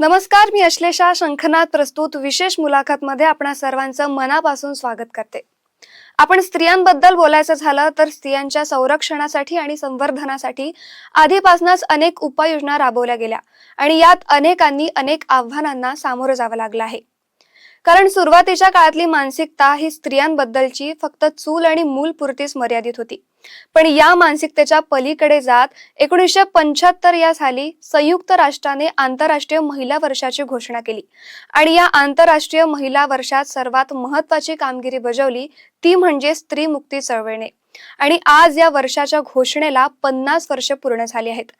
नमस्कार, मी अश्लेषा शंखनाथ प्रस्तुत विशेष मुलाखत मध्ये आपणा सर्वांचं मनापासून स्वागत करते. आपण स्त्रियांबद्दल बोलायचं झालं तर स्त्रियांच्या संरक्षणासाठी आणि संवर्धनासाठी आधीपासूनच अनेक उपाययोजना राबवल्या गेल्या आणि यात अनेकांनी अनेक आव्हानांना सामोरं जावं लागलं आहे. कारण सुरुवातीच्या काळातली मानसिकता ही स्त्रियांबद्दलची फक्त चूल आणि मूल पुरतीच मर्यादित होती. पण या मानसिकतेच्या पलीकडे जात 1975 या साली संयुक्त राष्ट्राने आंतरराष्ट्रीय महिला वर्षाची घोषणा केली आणि या आंतरराष्ट्रीय महिला वर्षात सर्वात महत्त्वाची कामगिरी बजावली ती म्हणजे स्त्री मुक्ती चळवळीने. आणि आज या वर्षाच्या घोषणेला 50 वर्ष पूर्ण झाली आहेत.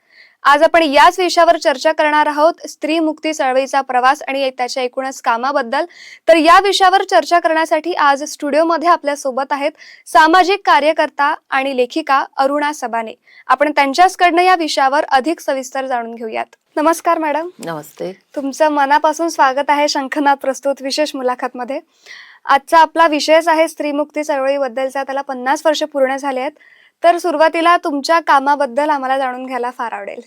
आज आपण याच विषयावर चर्चा करणार आहोत, स्त्री मुक्ती चळवळीचा प्रवास आणि त्याच्या एकूणच कामाबद्दल. तर या विषयावर चर्चा करण्यासाठी आज स्टुडिओमध्ये आपल्या सोबत आहेत सामाजिक कार्यकर्ता आणि लेखिका अरुणा सबाने. आपण त्यांच्याचकडनं या विषयावर अधिक सविस्तर जाणून घेऊयात. नमस्कार मॅडम. नमस्ते. तुमचं मनापासून स्वागत आहे शंखनाथ प्रस्तुत विशेष मुलाखत मध्ये. आजचा आपला विषयच आहे स्त्री मुक्ती चळवळीबद्दलचा. त्याला 50 वर्ष पूर्ण झाले आहेत. तर सुरुवातीला तुमच्या कामाबद्दल आम्हाला जाणून घ्यायला फार आवडेल.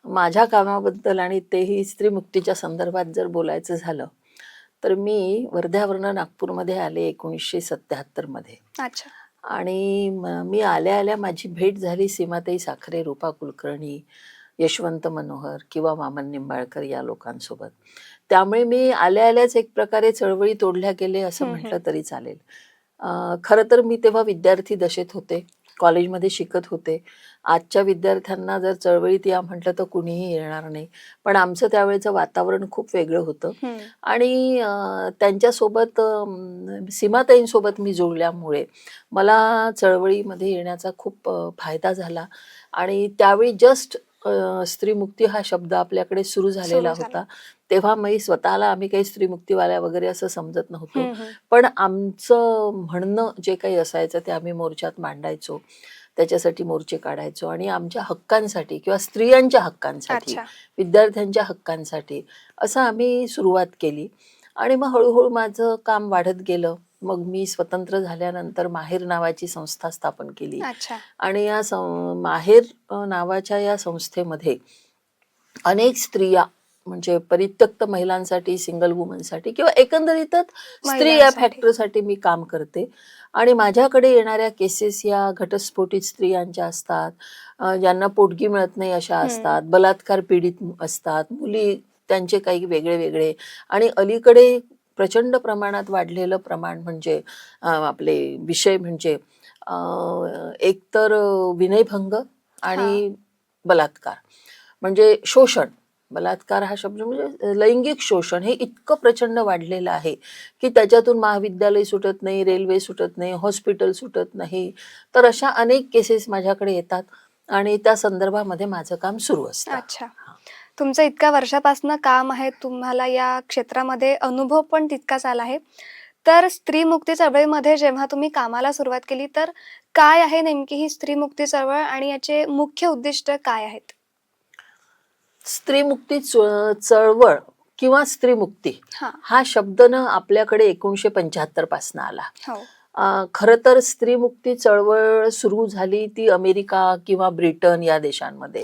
माझ्या कामाबद्दल आणि तेही स्त्री मुक्तीच्या संदर्भात जर बोलायचं झालं तर मी वर्ध्यावरनं नागपूरमध्ये आले 1977 मध्ये. अच्छा. आणि मी आल्या आल्या माझी भेट झाली सीमाताई साखरे, रूपा कुलकर्णी, यशवंत मनोहर किंवा वामन निंबाळकर या लोकांसोबत. त्यामुळे मी आल्या आल्याच एक प्रकारे चळवळी तोडल्या गेले असं म्हटलं तरी चालेल. खरं तर मी तेव्हा विद्यार्थी दशेत होते, कॉलेजमध्ये शिकत होते. आजच्या विद्यार्थ्यांना जर चळवळीत या म्हटलं तर कुणीही येणार नाही, पण आमचं त्यावेळेचं वातावरण खूप वेगळं होतं. आणि त्यांच्यासोबत सीमाताईंसोबत मी जोडल्यामुळे मला चळवळीमध्ये येण्याचा खूप फायदा झाला. आणि त्यावेळी जस्ट स्त्रीमुक्ती हा शब्द आपल्याकडे सुरू झालेला होता. तेव्हा मी स्वतःला आम्ही काही स्त्रीमुक्तीवाल्या वगैरे असं समजत नव्हतो, पण आमचं म्हणणं जे काही असायचं ते आम्ही मोर्चात मांडायचो, त्याच्यासाठी मोर्चे काढायचो आणि आमच्या हक्कांसाठी किंवा स्त्रियांच्या हक्कांसाठी, विद्यार्थ्यांच्या हक्कांसाठी असं आम्ही सुरुवात केली. आणि मग हळूहळू माझं काम वाढत गेलं. मग मी स्वतंत्र झाल्यानंतर माहेर नावाची संस्था स्थापन केली. आणि या माहेर नावाच्या या संस्थेमध्ये अनेक स्त्रिया म्हणजे परित्यक्त महिलांसाठी, सिंगल वुमनसाठी किंवा एकंदरीतच स्त्री या फॅक्टरसाठी मी काम करते. आणि माझ्याकडे येणाऱ्या केसेस या घटस्फोटित स्त्रियांच्या असतात, ज्यांना पोटगी मिळत नाही अशा असतात, बलात्कार पीडित असतात, मुली त्यांचे काही वेगळे वेगळे. आणि अलीकडे प्रचंड प्रमाणात वाढलेलं प्रमाण म्हणजे आपले विषय म्हणजे एकतर विनयभंग आणि बलात्कार म्हणजे शोषण. बलात्कार हा शब्द म्हणजे लैंगिक शोषण हे इतकं प्रचंड वाढलेलं आहे की त्याच्यातून महाविद्यालय सुटत नाही, रेल्वे सुटत नाही, हॉस्पिटल सुटत नाही. तर अशा अनेक केसेस माझ्याकडे येतात आणि त्या संदर्भामध्ये माझं काम सुरू असतं. अच्छा. तुमचं इतक्या वर्षापासून काम आहे, तुम्हाला या क्षेत्रामध्ये अनुभव पण तितकाच आला आहे. तर स्त्री मुक्ती चळवळीमध्ये जेव्हा तुम्ही कामाला सुरुवात केली तर काय आहे नेमकी ही स्त्री मुक्ती चळवळ आणि याचे मुख्य उद्दिष्ट काय आहेत? स्त्रीमुक्ती चळवळ किंवा स्त्रीमुक्ती हा शब्द ना आपल्याकडे 1975 पासून आला. खरं तर स्त्रीमुक्ती चळवळ सुरू झाली ती अमेरिका किंवा ब्रिटन या देशांमध्ये.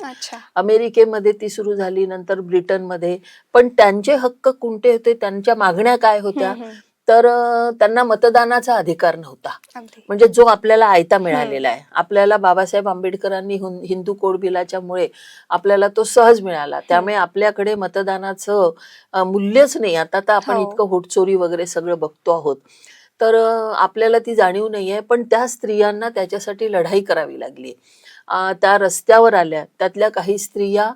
अमेरिकेमध्ये ती सुरू झाली, नंतर ब्रिटनमध्ये. पण त्यांचे हक्क कोणते होते, त्यांच्या मागण्या काय होत्या, तर त्यांना मतदानाचा अधिकार नव्हता. म्हणजे जो आपल्याला आयता मिळालेला आहे. आपल्याला बाबासाहेब आंबेडकरांनी हिंदू कोड बिलाच्या मुळे आपल्याला तो सहज मिळाला. त्यामुळे आपल्याकडे मतदानाचं मूल्यच नाही. आता तर आपण इतकं होटचोरी वगैरे सगळं बघतो आहोत, तर आपल्याला ती जाणीव नाहीये. पण त्या स्त्रियांना त्याच्यासाठी लढाई करावी लागली. त्या रस्त्यावर आल्या, त्यातल्या काही स्त्रिया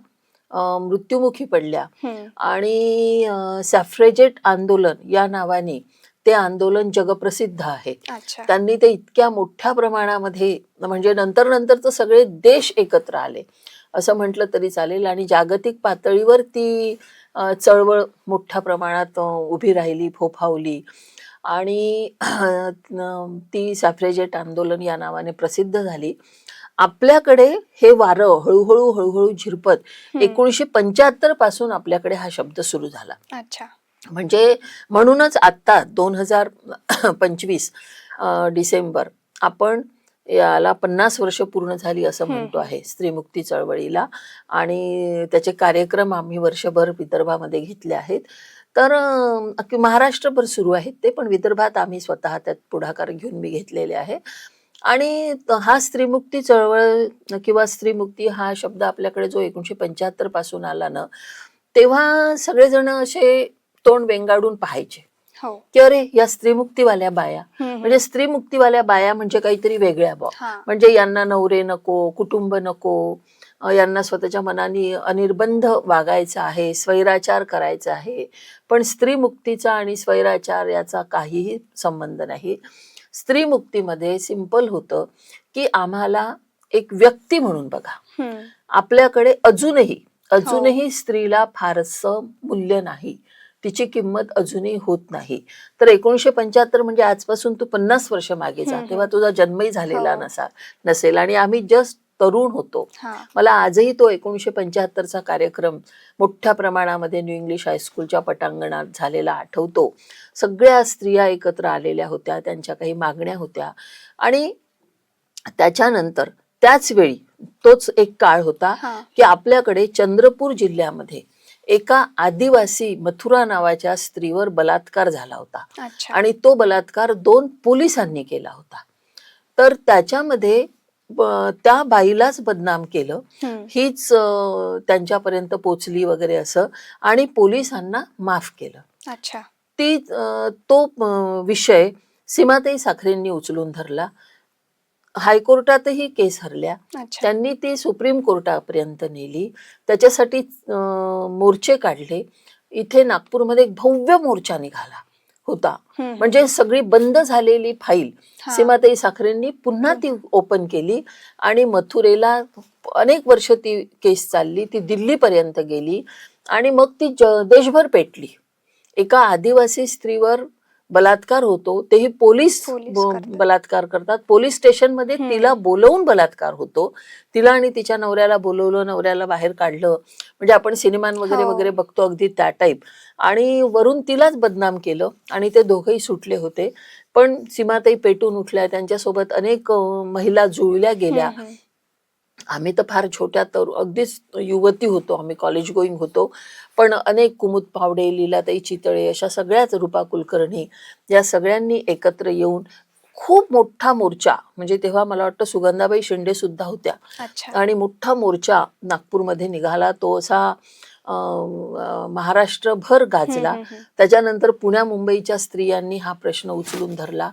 मृत्युमुखी पडल्या. आणि सॅफ्रेजेट आंदोलन या नावाने ते आंदोलन जगप्रसिद्ध आहे. त्यांनी ते इतक्या मोठ्या प्रमाणामध्ये म्हणजे नंतर तर सगळे देश एकत्र आले असं म्हटलं तरी चालेल. आणि जागतिक पातळीवर ती चळवळ मोठ्या प्रमाणात उभी राहिली, फोफावली. आणि ती सॅफ्रेजेट आंदोलन या नावाने प्रसिद्ध झाली. आपल्याकडे हे वारं हळूहळू झिरपत 1975 पासून आपल्याकडे हा शब्द सुरू झाला. म्हणजे म्हणूनच आता 2025 डिसेंबर आपण याला 50 वर्ष पूर्ण झाली असं म्हणतो आहे, स्त्रीमुक्ती चळवळीला. आणि त्याचे कार्यक्रम आम्ही वर्षभर विदर्भामध्ये घेतले आहेत. तर अख्खी महाराष्ट्रभर सुरू आहेत ते, पण विदर्भात आम्ही स्वतः त्यात पुढाकार घेऊन मी घेतलेले आहे. आणि हा स्त्रीमुक्ती चळवळ किंवा स्त्रीमुक्ती हा शब्द आपल्याकडे जो 1975 पासून आला ना, तेव्हा सगळेजण असे तोंड वेंगाडून पाहायचे हो. की अरे या स्त्रीमुक्तीवाल्या बाया, हम्म. म्हणजे स्त्रीमुक्तीवाल्या बाया म्हणजे काहीतरी वेगळ्या बा, हा. म्हणजे यांना नवरे नको, कुटुंब नको, यांना स्वतःच्या मनाने अनिर्बंध वागायचं आहे, स्वैराचार करायचा आहे. पण स्त्रीमुक्तीचा आणि स्वैराचार याचा काहीही संबंध नाही. स्त्रीमुक्तीमध्ये सिंपल होतं की आम्हाला एक व्यक्ती म्हणून बघा, हम्म. आपल्याकडे अजूनही स्त्रीला फारसं मूल्य नाही, तिची किंमत अजूनही होत नाही. तर 1975 म्हणजे आजपासून तू 50 वर्ष मागे जा, तेव्हा तुझा जन्मही झालेला नसेल आणि आम्ही जस्ट तरुण होतो. मला आजही तो 1975चा कार्यक्रम मोठ्या प्रमाणामध्ये न्यू इंग्लिश हायस्कूलच्या पटांगणात झालेला आठवतो. सगळ्या स्त्रिया एकत्र आलेल्या होत्या, त्यांच्या काही मागण्या होत्या. आणि त्याच्यानंतर त्याच वेळी तोच एक काळ होता की आपल्याकडे चंद्रपूर जिल्ह्यामध्ये एका आदिवासी मथुरा नावाच्या स्त्रीवर बलात्कार झाला होता. आणि तो बलात्कार 2 पोलिसांनी केला होता. तर त्याच्यामध्ये त्या बाईलाच बदनाम केलं, हीच त्यांच्यापर्यंत पोचली वगैरे असं, आणि पोलिसांना माफ केलं. तो विषय सीमाताई साखरेंनी उचलून धरला. हायकोर्टातही केस हरल्या, त्यांनी ती सुप्रीम कोर्टापर्यंत नेली, त्याच्यासाठी मोर्चे काढले. इथे नागपूरमध्ये एक भव्य मोर्चा निघाला होता. म्हणजे सगळी बंद झालेली फाईल सीमाताई साखरेंनी पुन्हा ती ओपन केली आणि मथुरेला अनेक वर्ष ती केस चालली, ती दिल्लीपर्यंत गेली आणि मग ती देशभर पेटली. एका आदिवासी स्त्रीवर बलात्कार होतो, तेही पोलीस बलात्कार करतात. पोलीस स्टेशनमध्ये तिला बोलवून बलात्कार होतो. तिला आणि तिच्या नवऱ्याला बोलवलं, नवऱ्याला बाहेर काढलं, म्हणजे आपण सिनेमान वगैरे वगैरे बघतो अगदी त्या टाईप. आणि वरून तिलाच बदनाम केलं आणि ते दोघंही सुटले होते. पण सीमाताई पेटून उठल्या, त्यांच्यासोबत अनेक महिला जुळल्या गेल्या. आम्ही तर फार छोट्या तर अगदीच युवती होतो, आम्ही कॉलेज गोईंग होतो. पण अनेक कुमुद पावडे, लीलाताई चितळे, अशा सगळ्याच, रूपा कुलकर्णी, या सगळ्यांनी एकत्र येऊन खूप मोठा मोर्चा, म्हणजे तेव्हा मला वाटतं सुगंधाबाई शिंदे सुद्धा होत्या, आणि मोठा मोर्चा नागपूरमध्ये निघाला. तो असा महाराष्ट्रभर गाजला. त्याच्यानंतर पुण्या मुंबईच्या स्त्रियांनी हा प्रश्न उचलून धरला.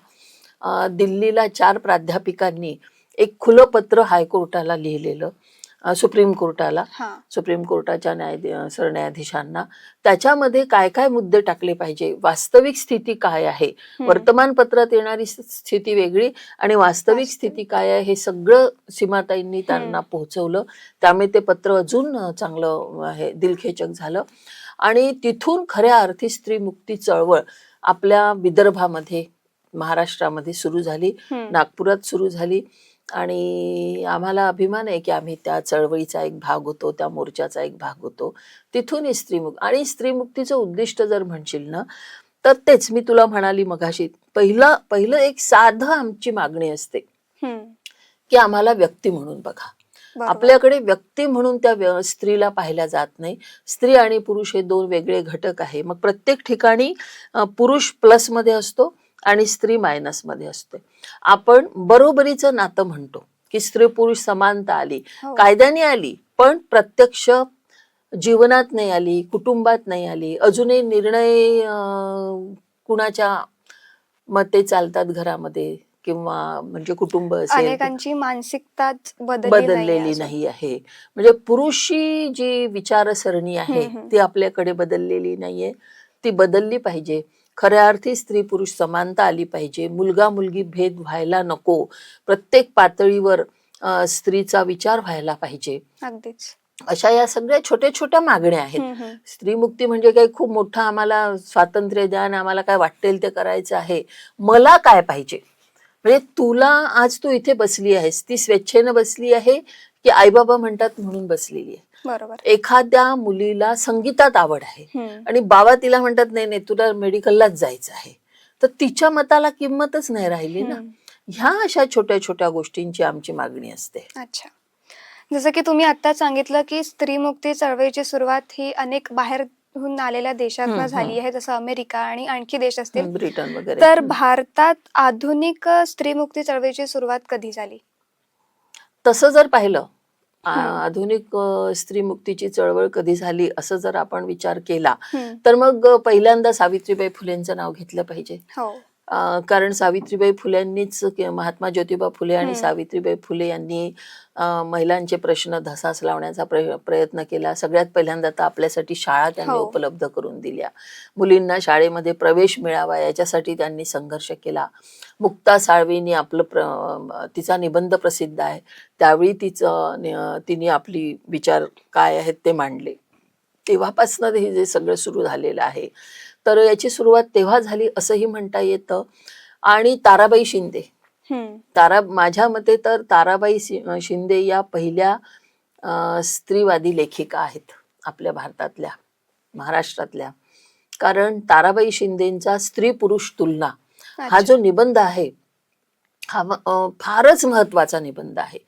दिल्लीला 4 प्राध्यापिकांनी एक खुलं पत्र हायकोर्टाला लिहिलेलं, सुप्रीम कोर्टाला, सुप्रीम कोर्टाच्या सरन्यायाधीशांना. त्याच्यामध्ये काय काय मुद्दे टाकले पाहिजे, वास्तविक स्थिती काय आहे, वर्तमानपत्रात येणारी स्थिती वेगळी आणि वास्तविक स्थिती काय आहे, हे सगळं सीमाताईंनी त्यांना पोहोचवलं. त्यामुळे ते पत्र अजून चांगलं आहे, दिलखेचक झालं. आणि तिथून खऱ्या अर्थी स्त्रीमुक्ती चळवळ आपल्या विदर्भामध्ये, महाराष्ट्रामध्ये सुरू झाली, नागपुरात सुरू झाली. आणि आम्हाला अभिमान आहे की आम्ही त्या चळवळीचा एक भाग होतो, त्या मोर्चाचा एक भाग होतो. तिथून आणि स्त्रीमुक्तीचं उद्दिष्ट जर म्हणशील ना, तर तेच मी तुला म्हणाली मगाशी, पहिलं एक साधं आमची मागणी असते की आम्हाला व्यक्ती म्हणून बघा. आपल्याकडे व्यक्ती म्हणून त्या स्त्रीला पाहिल्या जात नाही. स्त्री आणि पुरुष हे 2 वेगळे घटक आहे. मग प्रत्येक ठिकाणी पुरुष प्लस मध्ये असतो आणि स्त्री मायनस मध्ये असते. आपण बरोबरीचं नातं म्हणतो की स्त्री पुरुष समानता आली, कायद्याने आली, पण प्रत्यक्ष जीवनात नाही आली, कुटुंबात नाही आली. अजूनही निर्णय कुणाच्या मते चालतात घरामध्ये, किंवा म्हणजे कुटुंब असेल, अनेकांची मानसिकताच बदललेली नाही आहे. म्हणजे पुरुषी जी विचारसरणी आहे ती आपल्याकडे बदललेली नाहीये, ती बदलली पाहिजे. खऱ्या अर्थी स्त्री पुरुष समानता आली पाहिजे. मुलगा मुलगी भेद व्हायला नको. प्रत्येक पातळीवर स्त्रीचा विचार व्हायला पाहिजे. अगदीच. अशा या सगळ्या छोट्या छोट्या मागण्या आहेत. स्त्रीमुक्ती म्हणजे काही खूप मोठं आम्हाला स्वातंत्र्य द्या आणि आम्हाला काय वाटेल ते करायचं आहे. मला काय पाहिजे, म्हणजे तुला आज तू इथे बसली आहेस, ती स्वेच्छेनं बसली आहे की आईबाबा म्हणतात म्हणून बसलेली आहे. बरोबर. एखाद्या मुलीला संगीतात आवड आहे आणि बाबा तिला म्हणतात नाही नाही तुला मेडिकललाच जायचं आहे, तर तिच्या मताला किंमतच नाही राहिली ना. ह्या अशा छोट्या छोट्या गोष्टींची आमची मागणी असते. अच्छा. जसं की तुम्ही आत्ताच सांगितलं की स्त्रीमुक्ती चळवळीची सुरुवात ही अनेक बाहेरून आलेल्या देशातनं झाली आहे, जसं अमेरिका आणि आणखी देश असतील. ब्रिटन वगैरे. तर भारतात आधुनिक स्त्रीमुक्ती चळवळीची सुरुवात कधी झाली? तसं जर पाहिलं, आधुनिक स्त्रीमुक्तीची चळवळ कधी झाली असं जर आपण विचार केला, तर मग पहिल्यांदा सावित्रीबाई फुलेंचं नाव घेतलं पाहिजे. हो. कारण सावित्रीबाई फुल्यांनीच महात्मा ज्योतिबा फुले आणि सावित्रीबाई फुले यांनी महिलांचे प्रश्न धसास लावण्याचा प्रयत्न केला. सगळ्यात पहिल्यांदा तर आपल्यासाठी शाळा त्यांनी हो. उपलब्ध करून दिल्या. मुलींना शाळेमध्ये प्रवेश मिळावा याच्यासाठी त्यांनी संघर्ष केला. मुक्ता साळवींनी तिचा निबंध प्रसिद्ध आहे, त्यावेळी तिने आपली विचार काय आहेत ते मांडले. तेव्हापासून हे जे सगळं सुरू झालेलं आहे, तर याची सुरुवात तेव्हा झाली असंही म्हणता येतं. आणि ताराबाई शिंदे, माझ्या मते तर ताराबाई शिंदे या पहिल्या स्त्रीवादी लेखिका आहेत आपल्या भारतातल्या, महाराष्ट्रातल्या. कारण ताराबाई शिंदेचा स्त्री पुरुष तुलना हा जो निबंध आहे हा फारच महत्वाचा निबंध आहे.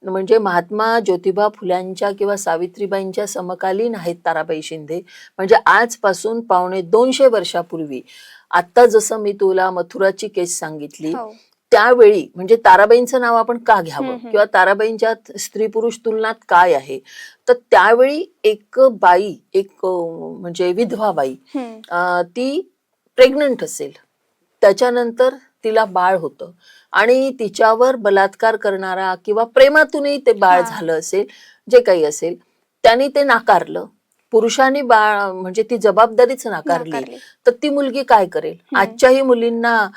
म्हणजे महात्मा ज्योतिबा फुल्यांच्या किंवा सावित्रीबाईंच्या समकालीन आहेत ताराबाई शिंदे. म्हणजे आजपासून 250 वर्षापूर्वी, आता जसं मी तुला मथुराची केस सांगितली, त्यावेळी म्हणजे ताराबाईंचं नाव आपण का घ्यावं किंवा ताराबाईंच्या स्त्री पुरुष तुलनात काय आहे, तर त्यावेळी एक बाई, एक म्हणजे विधवा बाई, ती प्रेग्नंट असेल, त्याच्यानंतर तिला बाळ होतं आणि तिच्यावर बलात्कार करणारा किंवा प्रेमातूनही ते बाळ झालं असेल, जे काही असेल, त्यांनी ते नाकारलं. पुरुषांनी बाळ म्हणजे ती जबाबदारीच नाकारली, तर ती मुलगी काय करेल? आजच्याही मुलींना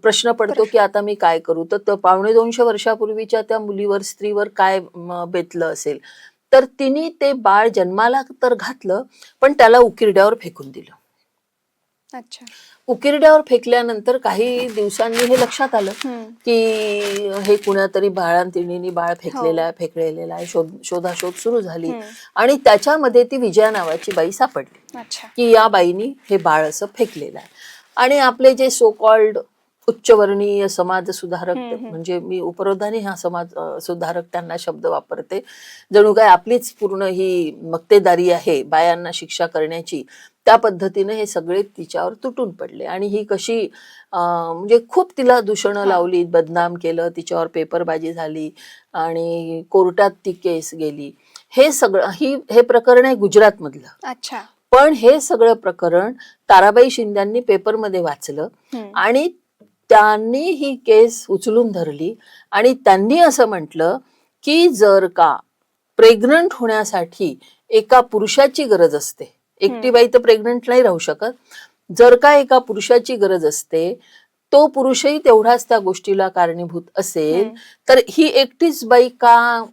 प्रश्न पडतो की आता मी काय करू. तर 250 वर्षापूर्वीच्या त्या मुलीवर, स्त्रीवर काय बेतलं असेल. तर तिने ते बाळ जन्माला तर घातलं, पण त्याला उकिरड्यावर फेकून दिलं. अच्छा. उकिरड्यावर फेकल्यानंतर काही दिवसांनी हे लक्षात आलं की हे कुणातरी तिने बाळ फेकलेलं आहे. शोधाशोध सुरू झाली आणि त्याच्यामध्ये ती विजया नावाची बाई सापडली की या बाईनी हे बाळ असं फेकलेलं आहे. आणि आपले जे सो कॉल्ड उच्चवर्णीय समाज सुधारक, म्हणजे मी उपरोधाने हा समाज सुधारक त्यांना शब्द वापरते, जणू काय आपलीच पूर्ण ही मक्तेदारी आहे बायांना शिक्षा करण्याची, त्या पद्धतीने हे सगळे तिच्यावर तुटून पडले. आणि ही कशी म्हणजे खूप तिला दूषणं लावली, बदनाम केलं, तिच्यावर पेपरबाजी झाली आणि कोर्टात ती केस गेली. हे सगळं हे प्रकरण आहे गुजरात मधलं. अच्छा. पण हे सगळं प्रकरण ताराबाई शिंद्यांनी पेपरमध्ये वाचलं आणि त्यांनी ही केस उचलून धरली आणि त्यांनी असं म्हटलं की जर का प्रेग्नंट होण्यासाठी एका पुरुषाची गरज असते, एकटी बाई तर प्रेग्नंट नाही राहू शकत, जर का एका पुरुषाची गरज असते, तो पुरुषही तेवढाच त्या गोष्टीला कारणीभूत असेल, तर ही एकटीच बाई का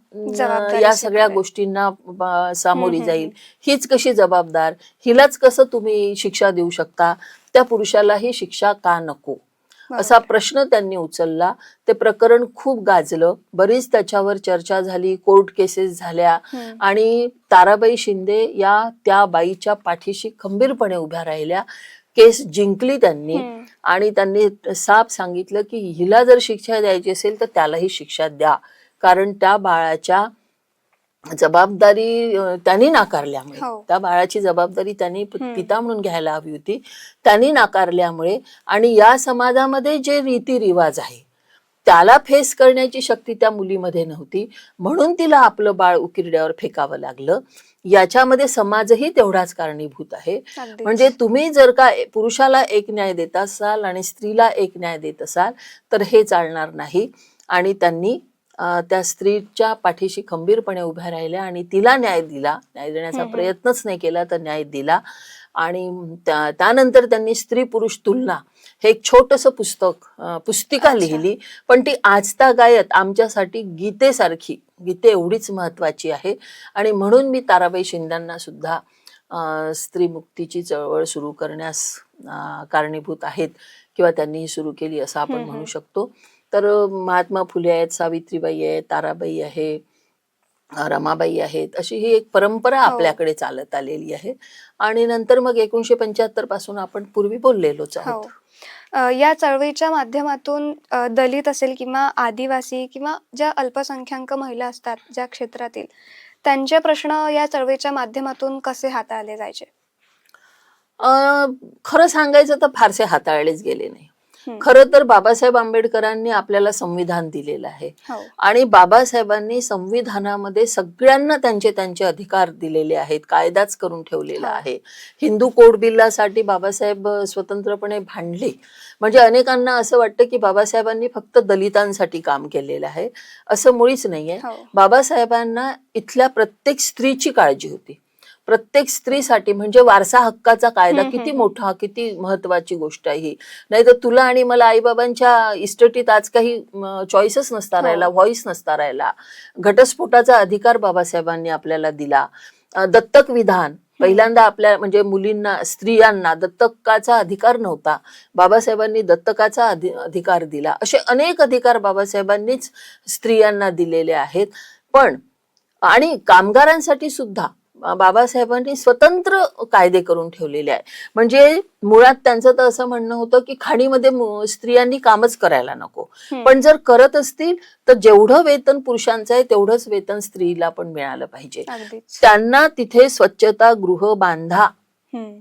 या सगळ्या गोष्टींना सामोरी जाईल? हीच कशी जबाबदार? हिलाच कसं तुम्ही शिक्षा देऊ शकता? त्या पुरुषालाही शिक्षा का नको? असा प्रश्न त्यांनी उचलला. ते प्रकरण खूप गाजलं, बरीच त्याच्यावर चर्चा झाली, कोर्ट केसेस झाल्या आणि ताराबाई शिंदे या त्या बाईच्या पाठीशी खंबीरपणे उभ्या राहिल्या. केस जिंकली त्यांनी आणि त्यांनी साफ सांगितलं की हिला जर शिक्षा द्यायची असेल तर त्यालाही शिक्षा द्या, कारण त्या बाळाच्या जबाबदारी त्यांनी नाकारल्यामुळे, त्या बाळाची जबाबदारी त्यांनी पिता म्हणून घ्यायला हवी होती, त्यांनी नाकारल्यामुळे आणि या समाजामध्ये जे रीतिरिवाज आहे त्याला फेस करण्याची शक्ती त्या मुलीमध्ये नव्हती, म्हणून तिला आपलं बाळ उकिरड्यावर फेकावं लागलं. याच्यामध्ये समाजही तेवढाच कारणीभूत आहे. म्हणजे तुम्ही जर का पुरुषाला एक न्याय देत असाल आणि स्त्रीला एक न्याय देत असाल तर हे चालणार नाही. आणि त्यांनी त्या स्त्रीच्या पाठीशी खंबीरपणे उभ्या राहिल्या आणि तिला न्याय दिला, न्याय देण्याचा प्रयत्नच नाही केला तर न्याय दिला. आणि त्यानंतर त्यांनी स्त्री पुरुष तुलना हे एक छोटंसं पुस्तिका लिहिली, पण ती आजतागायत आमच्यासाठी गीतेसारखी, गीते एवढीच महत्वाची आहे. आणि म्हणून मी ताराबाई शिंद्यांना सुद्धा स्त्री मुक्तीची चळवळ सुरू करण्यास कारणीभूत आहेत किंवा त्यांनी सुरू केली असं आपण म्हणू शकतो. तर महात्मा फुले आहेत, सावित्रीबाई आहेत, ताराबाई आहे, रमाबाई आहेत, अशी ही एक परंपरा आपल्याकडे चालत आलेली आहे. आणि नंतर मग 1975 पासून आपण पूर्वी बोललेलोच आहोत. या चळवळीच्या माध्यमातून दलित असेल किंवा आदिवासी किंवा ज्या अल्पसंख्याक महिला असतात ज्या क्षेत्रातील, त्यांचे प्रश्न या चळवळीच्या माध्यमातून कसे हाताळले जायचे? खरं सांगायचं तर फारसे हाताळलेच गेले नाही. हं. खरं तर बाबासाहेब आंबेडकरांनी आपल्याला संविधान दिलेलं आहे हो. आणि बाबासाहेबांनी संविधानामध्ये सगळ्यांना त्यांचे त्यांचे अधिकार दिलेले आहेत, कायदाच करून ठेवलेला हो. आहे. हिंदू कोड बिल्लासाठी बाबासाहेब स्वतंत्रपणे भांडले. म्हणजे अनेकांना असं वाटतं की बाबासाहेबांनी फक्त दलितांसाठी काम केलेलं आहे, असं मुळीच नाहीये. हो. बाबासाहेबांना इथल्या प्रत्येक स्त्रीची काळजी होती. प्रत्येक स्त्रीसाठी म्हणजे वारसा हक्काचा कायदा हम्म, किती हम्म, मोठा, किती महत्वाची गोष्ट आहे ही. नाही तर तुला आणि मला आईबाबांच्या इस्टेटीत आज काही चॉईसच नसता हो. राहिला, व्हॉइस नसता राहिला. घटस्फोटाचा अधिकार बाबासाहेबांनी आपल्याला दिला. दत्तक विधान पहिल्यांदा आपल्या म्हणजे मुलींना, स्त्रियांना दत्तकाचा अधिकार नव्हता, बाबासाहेबांनी दत्तकाचा अधिकार दिला. असे अनेक अधिकार बाबासाहेबांनीच स्त्रियांना दिलेले आहेत. पण आणि कामगारांसाठी सुद्धा बाबासाहेबांनी स्वतंत्र कायदे करून ठेवलेले आहे. म्हणजे मुळात त्यांचं तर असं म्हणणं होतं की खाणीमध्ये स्त्रियांनी कामच करायला नको, हम्म. पण जर करत असतील तर जेवढं वेतन पुरुषांचं आहे तेवढंच वेतन स्त्रीला पण मिळालं पाहिजे. अगदीच. त्यांना तिथे स्वच्छता गृह बांधा. हम्म.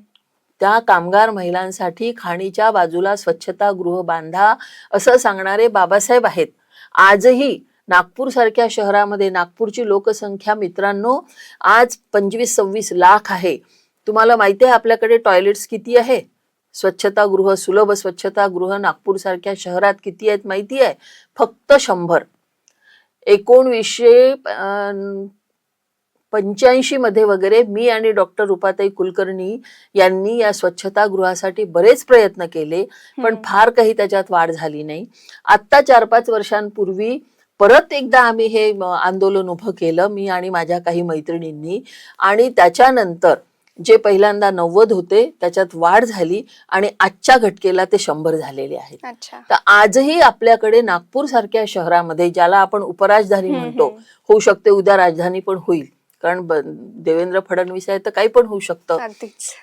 त्या कामगार महिलांसाठी खाणीच्या बाजूला स्वच्छता गृह बांधा असं सांगणारे बाबासाहेब आहेत. आजही नागपूर सारख्या शहरामध्ये, नागपूरची लोकसंख्या मित्रांनो आज 25-26 लाख आहे. तुम्हाला माहिती आहे आपल्याकडे टॉयलेट्स किती आहे? स्वच्छतागृह, सुलभ स्वच्छतागृह नागपूर सारख्या शहरात किती आहेत माहिती आहे? फक्त 100. 1985 मध्ये वगैरे मी आणि डॉक्टर रूपाताई कुलकर्णी यांनी या स्वच्छतागृहासाठी बरेच प्रयत्न केले, पण फार काही त्याच्यात वाढ झाली नाही. आत्ता 4-5 वर्षांपूर्वी परत एकदा आम्ही हे आंदोलन उभं केलं, मी आणि माझ्या काही मैत्रिणींनी, आणि त्याच्यानंतर जे पहिल्यांदा 90 होते त्याच्यात वाढ झाली आणि आजच्या घटकेला ते 100 झालेले आहेत. अच्छा. तर आजही आपल्याकडे नागपूर सारख्या शहरामध्ये, ज्याला आपण उपराजधानी म्हणतो, होऊ शकते उद्या राजधानी पण होईल, कारण देवेंद्र फडणवीस आहे तर काही पण होऊ शकतं. अगदीच.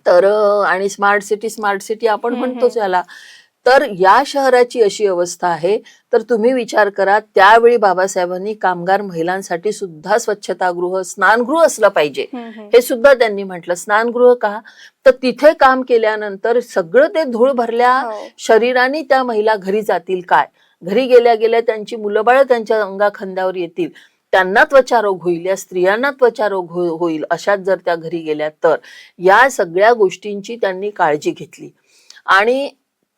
तर आणि स्मार्ट सिटी आपण म्हणतोच याला. तर या शहराची अशी अवस्था आहे. तर तुम्ही विचार करा, त्यावेळी बाबासाहेबांनी कामगार महिलांसाठी सुद्धा स्वच्छतागृह, स्नानगृह असलं पाहिजे हे सुद्धा त्यांनी म्हटलं. स्नानगृह का? तर तिथे काम केल्यानंतर सगळं ते धूळ भरल्या हो. शरीराने त्या महिला घरी जातील काय? घरी गेल्या गेल्या त्यांची मुलं बाळ त्यांच्या अंगाखांद्यावर येतील, त्यांना त्वचारोग होईल, या स्त्रियांना त्वचारोग होईल अशात जर त्या घरी गेल्या तर. या सगळ्या गोष्टींची त्यांनी काळजी घेतली आणि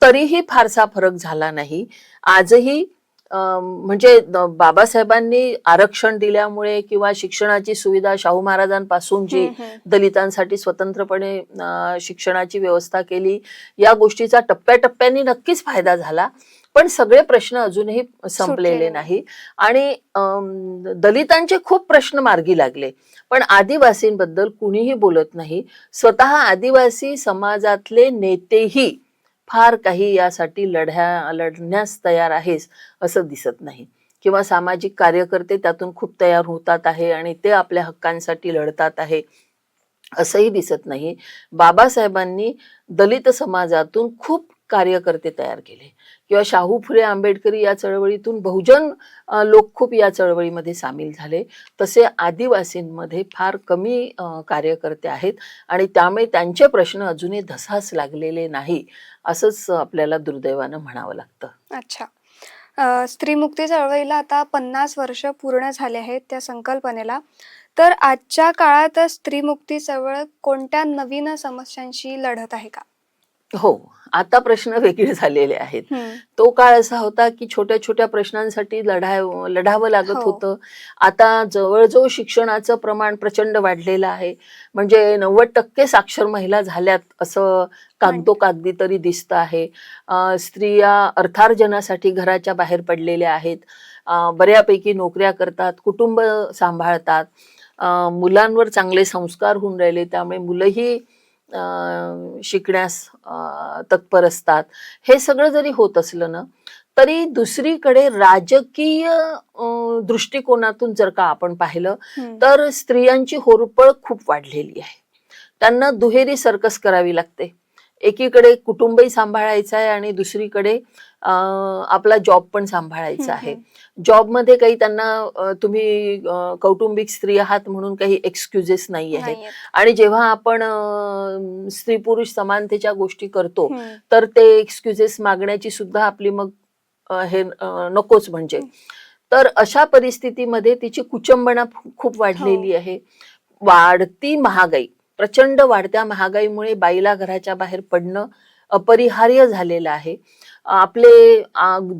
तरीही फारसा फरक झाला नाही. आजही म्हणजे बाबासाहेबांनी आरक्षण दिल्यामुळे किंवा शिक्षणाची सुविधा शाहू महाराजांपासून जी दलितांसाठी स्वतंत्रपणे शिक्षणाची व्यवस्था केली, या गोष्टीचा टप्प्याटप्प्याने नक्कीच फायदा झाला, पण सगळे प्रश्न अजूनही संपलेले नाही आणि दलितांचे खूप प्रश्न मार्गी लागले, पण आदिवासींबद्दल कुणीही बोलत नाही. स्वतः आदिवासी समाजातले नेतेही फार काही यासाठी लढण्यास तयार आहेस असं दिसत नाही, किंवा सामाजिक कार्यकर्ते त्यातून खूप तयार होतात आहे आणि ते आपल्या हक्कांसाठी लढतात आहे असंही दिसत नाही. बाबासाहेबांनी दलित समाजातून खूप कार्यकर्ते तयार केले, किंवा शाहू फुले आंबेडकरी या चळवळीतून बहुजन लोक खूप या चळवळीमध्ये सामील झाले. तसे आदिवासींमध्ये फार कमी कार्यकर्ते आहेत आणि त्यामुळे त्यांचे प्रश्न अजूनही धसास लागलेले नाही असंच आपल्याला दुर्दैवानं म्हणावं लागतं. अच्छा. स्त्रीमुक्ती चळवळीला आता 50 वर्ष पूर्ण झाले आहेत त्या संकल्पनेला. तर आजच्या काळात स्त्रीमुक्ती चळवळ कोणत्या नवीन समस्यांशी लढत आहे का? हो, आता प्रश्न वेगळे झालेले आहेत. तो काळ असा होता की छोट्या छोट्या प्रश्नांसाठी लढावं लागत हो. होतं. आता जवळजवळ शिक्षणाचं प्रमाण प्रचंड वाढलेलं आहे. म्हणजे 90% साक्षर महिला झाल्यात असं कागदोकागदी तरी दिसतं आहे. स्त्रिया अर्थार्जनासाठी घराच्या बाहेर पडलेल्या आहेत. बऱ्यापैकी नोकऱ्या करतात, कुटुंब सांभाळतात, मुलांवर चांगले संस्कार होऊन राहिले, त्यामुळे मुलंही शिकण्यास तत्पर असतात. हे सगळं जरी होत असलं ना, तरी दुसरीकडे राजकीय दृष्टिकोनातून जर का आपण पाहिलं तर स्त्रियांची होरपळ खूप वाढलेली आहे. त्यांना दुहेरी सर्कस करावी लागते. एकीकडे कुटुंबही सांभाळायचं आहे आणि दुसरीकडे आपला जॉब पण सांभाळायचा आहे. जॉबमध्ये काही त्यांना तुम्ही कौटुंबिक स्त्री आहात म्हणून काही एक्सक्युजेस नाही आहेत. नाहीयेत. आणि जेव्हा आपण स्त्री पुरुष समानतेच्या गोष्टी करतो हम्म. तर ते एक्सक्युजेस मागण्याची सुद्धा आपली मग हे नकोच म्हणजे. तर अशा परिस्थितीमध्ये तिची कुचंबणा खूप वाढलेली आहे. वाढती महागाई, प्रचंड वाढत्या महागाईमुळे बाईला घराच्या बाहेर पडणं अपरिहार्य झालेलं आहे. आपले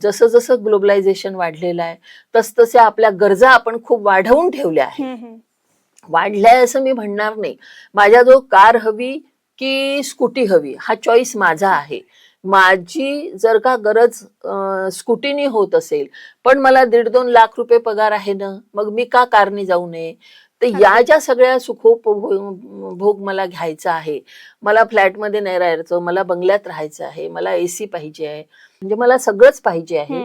जसं जसं ग्लोबलायझेशन वाढलेलं आहे तसतशा आपल्या गरजा आपण खूप वाढवून ठेवल्या आहेत. वाढलाय असं मी म्हणणार नाही. माझ्याजवळ कार हवी की स्कूटी हवी हा चॉईस माझा आहे. माझी जर का गरज स्कूटीनी होत असेल पण मला 1.5-2 लाख रुपये पगार आहे ना, मग मी का कारने जाऊ नये. तर या ज्या सगळ्या सुखोपभोग मला घ्यायचा आहे, मला फ्लॅटमध्ये नाही राहायचं, मला बंगल्यात राहायचं आहे, मला एसी पाहिजे आहे, म्हणजे मला सगळंच पाहिजे आहे.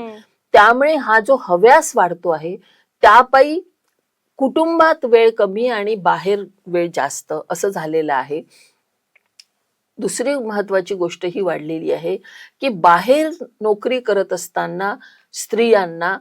त्यामुळे हा जो हव्यास वाढतो आहे त्यापायी कुटुंबात वेळ कमी आणि बाहेर वेळ जास्त असं झालेलं आहे. दुसरी महत्वाची गोष्ट ही वाढलेली आहे की बाहेर नोकरी करत असताना स्त्रियांना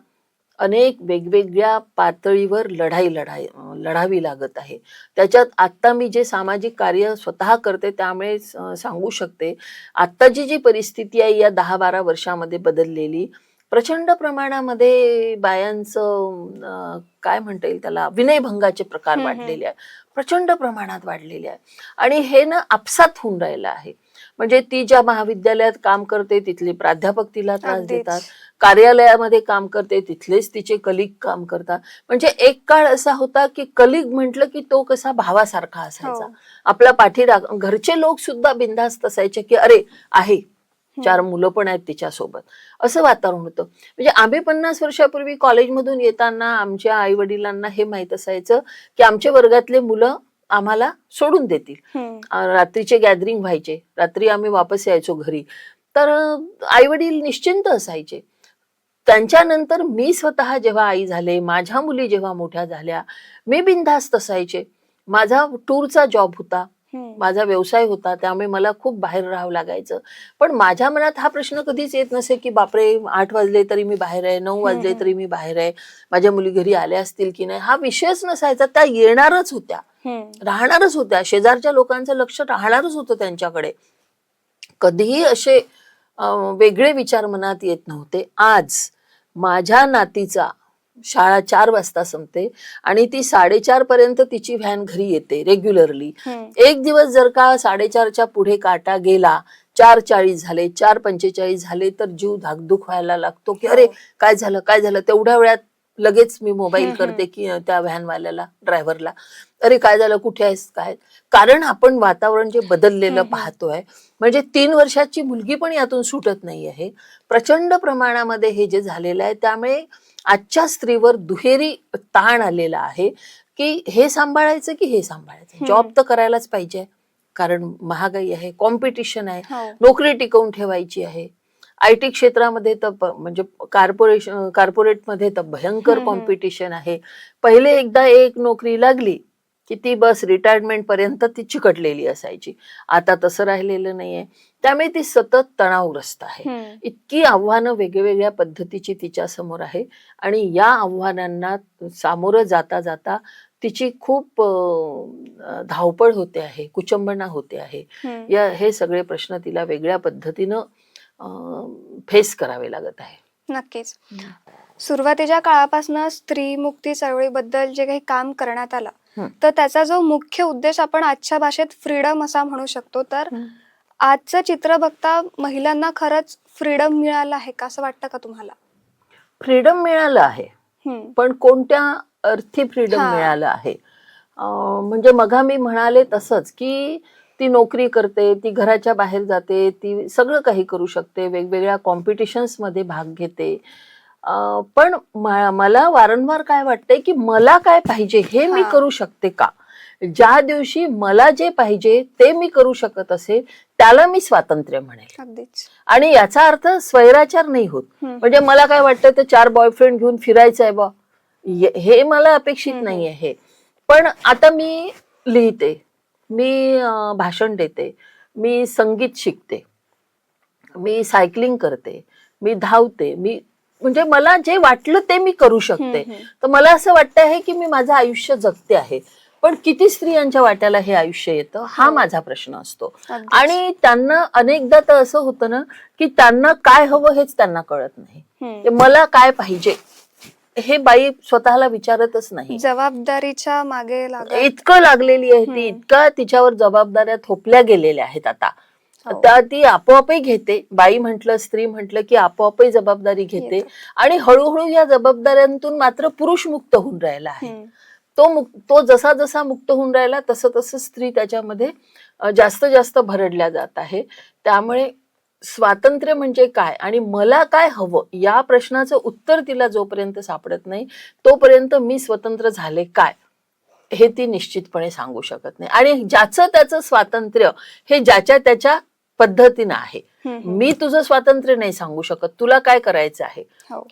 अनेक वेगवेगळ्या पातळीवर लढावी लागत आहे. त्याच्यात आता मी जे सामाजिक कार्य स्वतः करते त्यामुळे सांगू शकते, आत्ताची जी परिस्थिती आहे या 10-12 वर्षामध्ये बदललेली, प्रचंड प्रमाणामध्ये बायांचं काय म्हणता येईल त्याला, विनयभंगाचे प्रकार वाढलेले आहे, प्रचंड प्रमाणात वाढलेले आहे. आणि हे ना आपसात होऊन राहिलं आहे. म्हणजे ती ज्या महाविद्यालयात काम करते तिथले प्राध्यापक तिला त्रास देतात, कार्यालयामध्ये काम करते तिथलेच तिचे कलिग काम करतात. म्हणजे एक काळ असा होता की कलिग म्हटलं की तो कसा भावासारखा असायचा, आपला पाठीराख. घरचे लोक सुद्धा बिनधास्त असायचे की अरे आहे, 4 मुलं पण आहेत तिच्यासोबत, असं वातावरण होतं. म्हणजे आम्ही 50 वर्षापूर्वी कॉलेजमधून येताना आमच्या आई वडिलांना हे माहित असायचं की आमच्या वर्गातले मुलं आम्हाला सोडून देतील. रात्रीचे गॅदरिंग व्हायचे, रात्री आम्ही वापस यायचो घरी, तर आई वडील निश्चिंत असायचे. त्यांच्यानंतर मी स्वतः जेव्हा आई झाले, माझ्या मुली जेव्हा मोठ्या झाल्या, मी बिनधास्त असायचे. माझा टूरचा जॉब होता, माझा व्यवसाय होता, त्यामुळे मला खूप बाहेर राहावं लागायचं. पण माझ्या मनात हा प्रश्न कधीच येत नसे की बापरे 8 वाजले तरी मी बाहेर आहे, 9 वाजले तरी मी बाहेर आहे, माझ्या मुली घरी आल्या असतील की नाही, हा विषयच नसायचा. त्या येणारच होत्या, राहणारच होत्या, शेजारच्या लोकांचं लक्ष राहणारच होतं त्यांच्याकडे. कधीही असे वेगळे विचार मनात येत नव्हते. आज माझ्या नातीचा शाळा 4 वाजता संपते आणि ती 4:30 पर्यंत तिची व्हॅन घरी येते रेग्युलरली. एक दिवस जर का 4:30च्या पुढे काटा गेला, 4:40 झाले, 4:45 झाले, तर जीव धाकधूक व्हायला लागतो की अरे काय झालं काय झालं. तेवढ्या वेळात लगेच मी मोबाईल करते की त्या व्हॅनवाल्याला, ड्रायव्हरला, अरे काय झालं, कुठे आहेस, काय. कारण आपण वातावरण जे बदललेलं पाहतोय. म्हणजे 3 वर्षाची मुलगी पण यातून सुटत नाही आहे. प्रचंड प्रमाणामध्ये हे जे झालेलं आहे त्यामुळे आजच्या स्त्रीवर दुहेरी ताण आलेला आहे की हे सांभाळायचं की हे सांभाळायचं. जॉब तर करायलाच पाहिजे कारण महागाई आहे, कॉम्पिटिशन आहे, नोकरी टिकवून ठेवायची आहे. IT क्षेत्रामध्ये तर म्हणजे कॉर्पोरेटमध्ये तर भयंकर कॉम्पिटिशन आहे. पहिले एकदा एक नोकरी लागली की ती बस रिटायरमेंट पर्यंत ती चिकटलेली असायची. आता तसं राहिलेलं नाहीये. त्यामुळे ती सतत तणावग्रस्त आहे. इतकी आव्हानं वेगवेगळ्या पद्धतीची तिच्या समोर आहे आणि या आव्हानांना सामोरं जाता जाता तिची खूप धावपळ होते आहे, कुचंबणा होते आहे. हे सगळे प्रश्न तिला वेगळ्या पद्धतीनं फेस करावे लागत आहे. नक्कीच. सुरुवातीच्या काळापासून स्त्री मुक्ती चळवळीबद्दल जे काही काम करण्यात आलं तर त्याचा जो मुख्य उद्देश आपण आजच्या भाषेत फ्रीडम असा म्हणू शकतो. तर आजचं चित्र बघता महिलांना खरंच फ्रीडम मिळालं आहे का, असं वाटतं का तुम्हाला? फ्रीडम मिळालं आहे, पण कोणत्या अर्थी फ्रीडम मिळालं आहे. म्हणजे मघा मी म्हणाले तसंच की ती नोकरी करते, ती घराच्या बाहेर जाते, ती सगळं काही करू शकते, वेगवेगळ्या कॉम्पिटिशन्स मध्ये भाग घेते. पण मला वारंवार काय वाटतंय की मला काय पाहिजे हे मी करू शकते का. ज्या दिवशी मला जे पाहिजे ते मी करू शकत असेल त्याला मी स्वातंत्र्य म्हणेल. आणि याचा अर्थ स्वैराचार नाही होत. म्हणजे मला काय वाटतं तर 4 बॉयफ्रेंड घेऊन फिरायचं आहे बा, हे मला अपेक्षित नाही आहे. पण आता मी लिहिते, मी भाषण देते, मी संगीत शिकते, मी सायकलिंग करते, मी धावते, मी म्हणजे मला जे वाटलं ते मी करू शकते. तर मला असं वाटतं आहे की मी माझं आयुष्य जगते आहे. पण किती स्त्रियांच्या वाट्याला हे आयुष्य येतं हा माझा प्रश्न असतो. आणि त्यांना अनेकदा तर असं होतं ना की त्यांना काय हवं हेच त्यांना कळत नाही. मला काय पाहिजे हे बाई स्वतःला विचारतच नाही. जबाबदारीच्या मागे इतकं लागलेली आहे ती, इतका तिच्यावर जबाबदाऱ्या थोपल्या गेलेल्या आहेत आता. आता ती आपोआपही घेते, बाई म्हटलं स्त्री म्हटलं की आपोआपही जबाबदारी घेते आणि हळूहळू या जबाबदाऱ्यांतून मात्र पुरुष मुक्त होऊन राहिला आहे. तो जसा जसा मुक्त होऊन राहिला तसं तसं स्त्री त्याच्यामध्ये जास्त जास्त भरडल्या जात आहे. त्यामुळे स्वातंत्र्य म्हणजे काय आणि मला काय हवं या प्रश्नाचं उत्तर तिला जोपर्यंत सापडत नाही तोपर्यंत मी स्वतंत्र झाले काय हे ती निश्चितपणे सांगू शकत नाही. आणि ज्याचं त्याचं स्वातंत्र्य हे ज्याच्या त्याच्या पद्धतीनं आहे. मी तुझं स्वातंत्र्य नाही सांगू शकत, तुला काय करायचं आहे.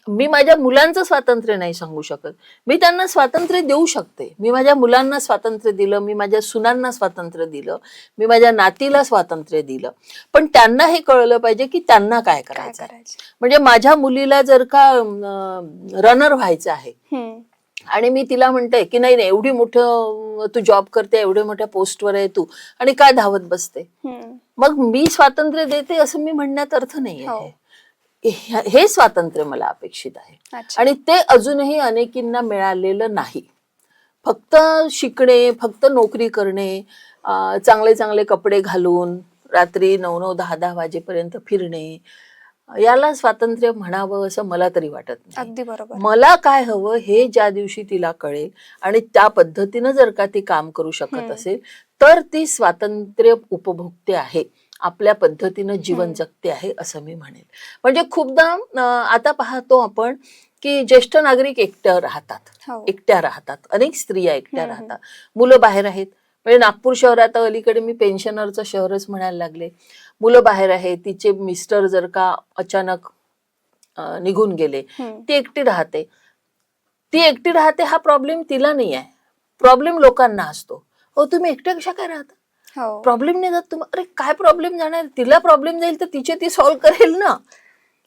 मी माझ्या मुलांचं स्वातंत्र्य नाही सांगू शकत, मी त्यांना स्वातंत्र्य देऊ शकते. मी माझ्या मुलांना स्वातंत्र्य दिलं, मी माझ्या सुनांना स्वातंत्र्य दिलं, मी माझ्या नातीला स्वातंत्र्य दिलं. पण त्यांना हे कळलं पाहिजे की त्यांना काय करायचं आहे. म्हणजे माझ्या मुलीला जर का रनर व्हायचं आहे आणि मी तिला म्हणते की नाही नाही एवढी मोठं तू जॉब करते, एवढ्या मोठ्या पोस्टवर आहे तू आणि काय धावत बसते, मग मी स्वातंत्र्य देते असं मी म्हणण्यात अर्थ नाही आहे. हे स्वातंत्र्य मला अपेक्षित आहे आणि ते अजूनही अनेकींना मिळालेलं नाही. फक्त शिकणे, फक्त नोकरी करणे, चांगले चांगले कपडे घालून रात्री 9-9, 10-10 वाजेपर्यंत फिरणे याला स्वातंत्र्य म्हणावं असं मला तरी वाटत नाही. अगदी बरोबर. मला काय हवं हे ज्या दिवशी तिला कळेल आणि त्या पद्धतीनं जर का ती काम करू शकत असेल तर ती स्वातंत्र्य उपभोगते आहे, आपल्या पद्धतीनं जीवन जगते आहे असं मी म्हणेल. म्हणजे खूपदा आता पाहतो आपण की ज्येष्ठ नागरिक एकट्या राहतात, अनेक स्त्रिया एकट्या राहतात, मुलं बाहेर आहेत. म्हणजे नागपूर शहरात अलीकडे मी पेन्शनरचं शहरच म्हणायला लागले. मुलं बाहेर आहेत, तिचे मिस्टर जर का अचानक निघून गेले, ती एकटी राहते. हा प्रॉब्लेम तिला नाही आहे, प्रॉब्लेम लोकांना असतो. हो तुम्ही एकट्या कशा काय राहता, प्रॉब्लेम नाही जात तुम्हाला. अरे काय प्रॉब्लेम जाणार, तिला प्रॉब्लेम जाईल तर तिचे ती सॉल्व्ह करेल ना.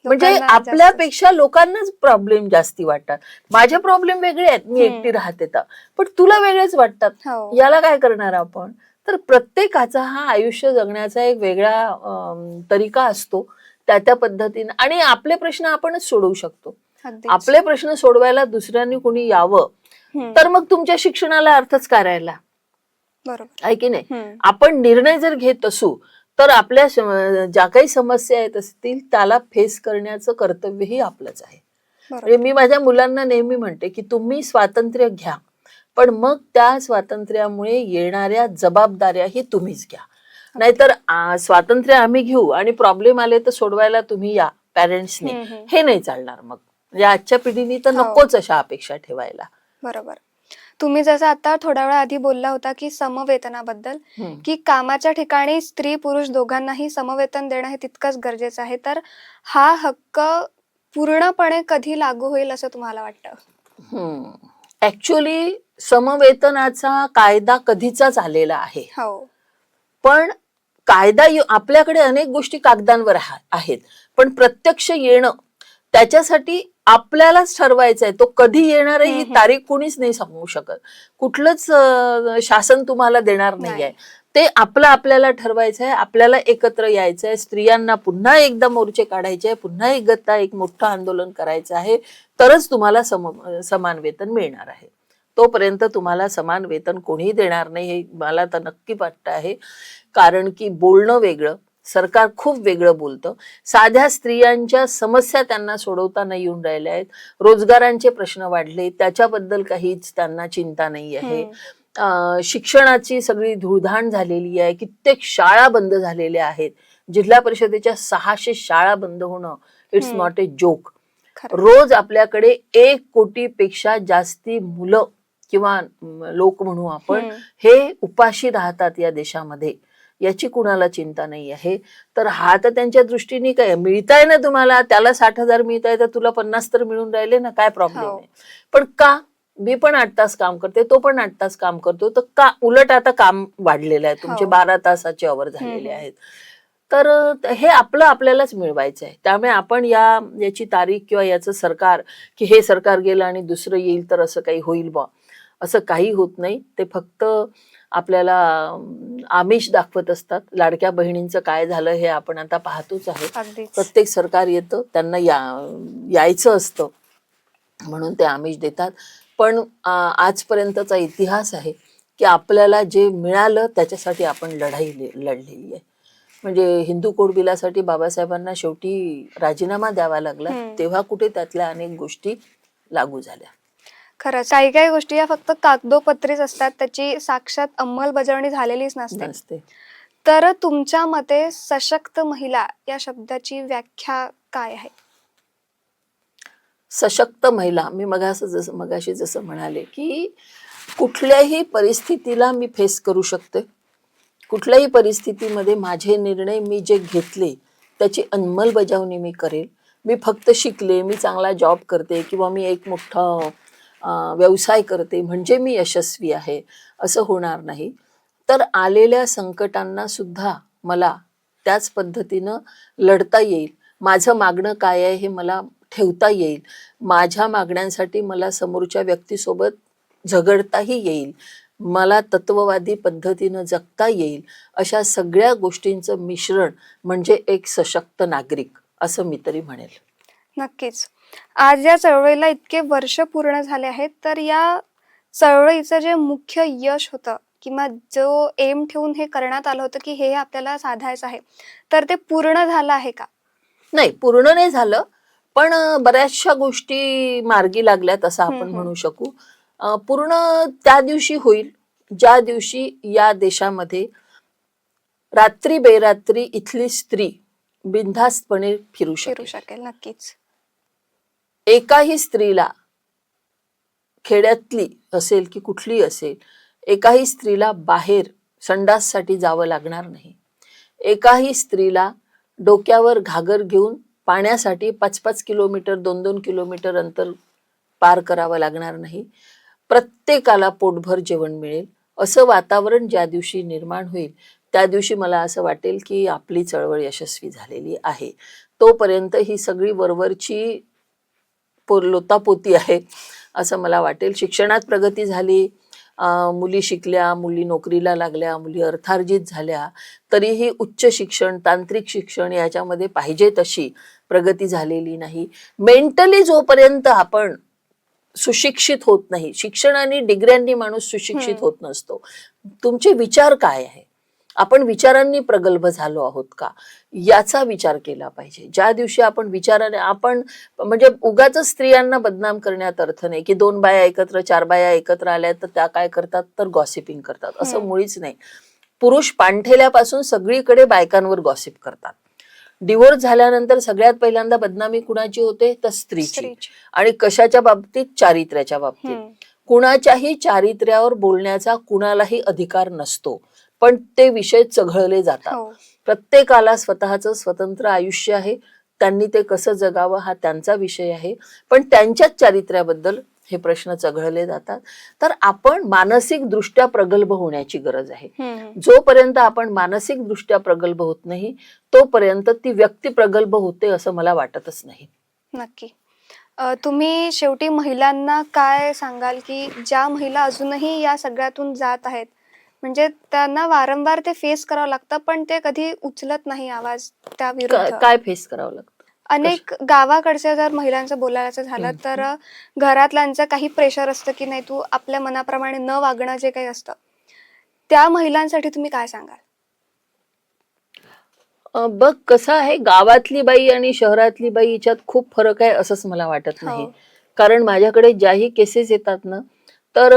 म्हणजे आपल्यापेक्षा लोकांनाच प्रॉब्लेम जास्ती वाटतात. माझे प्रॉब्लेम वेगळे आहेत, मी एकटी राहते तर, पण तुला वेगळेच वाटतात. याला काय करणार आपण. तर प्रत्येकाचा हा आयुष्य जगण्याचा एक वेगळा तरीका असतो त्या पद्धतीने. आणि आपले प्रश्न आपणच सोडवू शकतो. आपले प्रश्न सोडवायला दुसऱ्यांनी कोणी यावं तर मग तुमच्या शिक्षणाला अर्थच काय राहिला, आहे की नाही. आपण निर्णय जर घेत असू तर आपल्या ज्या काही समस्या येत असतील त्याला फेस करण्याचं कर्तव्यही आपलंच आहे. म्हणजे मी माझ्या मुलांना नेहमी म्हणते की तुम्ही स्वातंत्र्य घ्या, पण मग त्या स्वातंत्र्यामुळे येणाऱ्या जबाबदाऱ्याही तुम्हीच घ्या. नाहीतर स्वातंत्र्य आम्ही घेऊ आणि प्रॉब्लेम आले तर सोडवायला तुम्ही या पॅरेंट्सनी, हे नाही चालणार. मग म्हणजे आजच्या पिढीने तर नकोच अशा अपेक्षा ठेवायला. बरोबर. तुम्ही जसं आता थोड्या वेळा आधी बोलला होता की समवेतनाबद्दल, की कामाच्या ठिकाणी स्त्री पुरुष दोघांनाही समवेतन देणं हे तितकंच गरजेचं आहे. तर हा हक्क पूर्णपणे कधी लागू होईल असं तुम्हाला वाटतं? ऍक्च्युअली समवेतनाचा कायदा कधीचाच आलेला आहे. पण कायदा आपल्याकडे अनेक गोष्टी कागदांवर आहेत, पण प्रत्यक्ष येणं त्याच्यासाठी आपल्यालाच ठरवायचं आहे. तो कधी येणार आहे ही तारीख कोणीच नाही सांगू शकत, कुठलंच शासन तुम्हाला देणार नाहीये. ते आपल्याला ठरवायचं आहे, आपल्याला एकत्र यायचं आहे. स्त्रियांना पुन्हा एकदा मोर्चे काढायचे आहे, पुन्हा एकदा एक मोठं आंदोलन करायचं आहे, तरच तुम्हाला समान वेतन मिळणार आहे. तोपर्यंत तुम्हाला समान वेतन कोणीही देणार नाही हे मला तर नक्की वाटतं आहे. कारण की बोलणं वेगळं, सरकार खूप वेगळं बोलतं. साध्या स्त्रियांच्या समस्या त्यांना सोडवता नाही येऊन राहिल्या आहेत. रोजगारांचे प्रश्न वाढले त्याच्याबद्दल काहीच त्यांना चिंता नाही आहे. शिक्षणाची सगळी धुळधाण झालेली आहे. कित्येक शाळा बंद झालेल्या आहेत. जिल्हा परिषदेच्या 600 शाळा बंद होणं इट्स नॉट ए जोक. रोज आपल्याकडे 1 कोटीपेक्षा जास्ती मुलं किंवा लोक म्हणू आपण, हे उपाशी राहतात या देशामध्ये. याची कुणाला चिंता नाही आहे. तर हा तर त्यांच्या दृष्टीने काय मिळताय ना, तुम्हाला त्याला 60,000 मिळत आहे तर तुला 50 तर मिळून राहिले ना, काय प्रॉब्लेम आहे. पण का मी पण 8 तास काम करते, तो पण 8 तास काम करतो, तर का उलट आता काम वाढलेलं आहे, तुमचे हो. 12 तासाचे अवर झालेले हम्म. आहेत. तर हे आपलं आपल्यालाच मिळवायचं आहे. त्यामुळे आपण याची तारीख किंवा याचं सरकार, की हे सरकार गेलं आणि दुसरं येईल तर असं काही होईल बा, असं काही होत नाही. ते फक्त आपल्याला आमिष दाखवत असतात. लाडक्या बहिणींचं काय झालं हे आपण आता पाहतोच आहे. अगदीच. प्रत्येक सरकार येतं, त्यांना यायचं असतं म्हणून ते आमिष देतात. पण आजपर्यंतचा इतिहास आहे की आपल्याला जे मिळालं त्याच्यासाठी आपण लढलेली आहे. म्हणजे हिंदू कोड बिलासाठी बाबासाहेबांना शेवटी राजीनामा द्यावा लागला, तेव्हा कुठे त्यातल्या अनेक गोष्टी लागू झाल्या. खरंच काही काही गोष्टी या फक्त कागदोपत्रीच असतात, त्याची साक्षात अंमलबजावणी झालेलीच नसते. तर तुमच्या मते सशक्त महिला या शब्दाची व्याख्या काय आहे? सशक्त महिला, मी मगाशी जसं म्हणाले की कुठल्याही परिस्थितीला मी फेस करू शकते. कुठल्याही परिस्थितीमध्ये माझे निर्णय मी जे घेतले त्याची अंमलबजावणी मी करेल. मी फक्त शिकले, मी चांगला जॉब करते किंवा मी एक मोठा व्यवसाय करते म्हणजे मी यशस्वी आहे असं होणार नाही. तर आलेल्या संकटांना सुद्धा मला त्याच पद्धतीनं लढता येईल. माझं मागणं काय आहे हे मला ठेवता येईल. माझ्या मागण्यांसाठी मला समोरच्या व्यक्तीसोबत झगडताही येईल. मला तत्ववादी पद्धतीनं जगता येईल. अशा सगळ्या गोष्टींचं मिश्रण म्हणजे एक सशक्त नागरिक असं मी तरी म्हणेल. नक्कीच. आज या चळवळीला इतके वर्ष पूर्ण झाले आहेत, तर या चळवळीचं जे मुख्य यश होतं किंवा जो एम ठेवून हे करण्यात आलं होतं की हे आपल्याला साधायचं आहे, तर ते पूर्ण झालं आहे का? नाही, पूर्ण नाही झालं, पण बऱ्याचशा गोष्टी मार्गी लागल्यात असं आपण म्हणू शकू. पूर्ण त्या दिवशी होईल ज्या दिवशी या देशामध्ये रात्री बेरात्री इथली स्त्री बिनधास्तपणे फिरू शकेल. नक्कीच. एकाही स्त्रीला, खेड्यातली असेल की कुठली असेल, एकाही स्त्रीला बाहेर संडाससाठी जावं लागणार नाही. एकाही स्त्रीला डोक्यावर घागर घेऊन पाण्यासाठी 5-5 किलोमीटर 2-2 किलोमीटर अंतर पार करावं लागणार नाही. प्रत्येकाला पोटभर जेवण मिळेल असं वातावरण ज्या दिवशी निर्माण होईल त्या दिवशी मला असं वाटेल की आपली चळवळ यशस्वी झालेली आहे. तोपर्यंत ही सगळी वरवरची लोतापोती आहे असं मला वाटेल. शिक्षणात प्रगती झाली, मुली शिकल्या, मुली नोकरीला लागल्या, मुली अर्थार्जित झाल्या, तरीही उच्च शिक्षण, तांत्रिक शिक्षण याच्यामध्ये पाहिजे तशी प्रगती झालेली नाही. मेंटली जोपर्यंत आपण सुशिक्षित होत नाही, शिक्षण आणि डिग्र्यांनी माणूस सुशिक्षित होत नसतो. तुमचे विचार काय आहे, आपण विचारांनी प्रगल्भ झालो आहोत का याचा विचार केला पाहिजे. ज्या दिवशी आपण विचाराने, आपण म्हणजे उगाच स्त्रियांना बदनाम करण्यात अर्थ नाही की 2 बाया एकत्र 4 बाया एकत्र आल्या तर त्या काय करतात तर गॉसिपिंग करतात, असं मुळीच नाही. पुरुष पाणठेल्यापासून सगळीकडे बायकांवर गॉसिप करतात. डिवोर्स झाल्यानंतर सगळ्यात पहिल्यांदा बदनामी कुणाची होते तर स्त्रीची. आणि कशाच्या बाबतीत? चारित्र्याच्या बाबतीत. कुणाच्याही चारित्र्यावर बोलण्याचा कुणालाही अधिकार नसतो, पण ते विषय चघळले जातात. प्रत्येकाला स्वतःचं स्वतंत्र आयुष्य आहे, त्यांनी ते कसं जगावं हा त्यांचा विषय आहे, पण त्यांच्याच चारित्र्याबद्दल हे प्रश्न चघळले जातात. तर आपण मानसिक दृष्ट्या प्रगल्भ होण्याची गरज आहे. जोपर्यंत आपण मानसिक दृष्ट्या प्रगल्भ होत नाही तोपर्यंत ती व्यक्ती प्रगल्भ होते असं मला वाटतच नाही. नक्की. तुम्ही शेवटी महिलांना काय सांगाल की ज्या महिला अजूनही या सगळ्यातून जात आहेत, म्हणजे त्यांना वारंवार ते फेस करावं लागतं पण ते कधी उचलत नाही आवाज त्या विरुद्ध? काय फेस करावं लागतं? अनेक गावाकडच्या जर महिलांचं बोलायचं झालं तर घरातल्यांचं काही प्रेशर असतं की नाही तू आपल्या मनाप्रमाणे न वागणं जे काही असतं, त्या महिलांसाठी तुम्ही काय सांगाल? बघ कसं आहे, गावातली बाई आणि शहरातली बाई याच्यात खूप फरक आहे असंच मला वाटत नाही. कारण माझ्याकडे ज्याही केसेस येतात ना, तर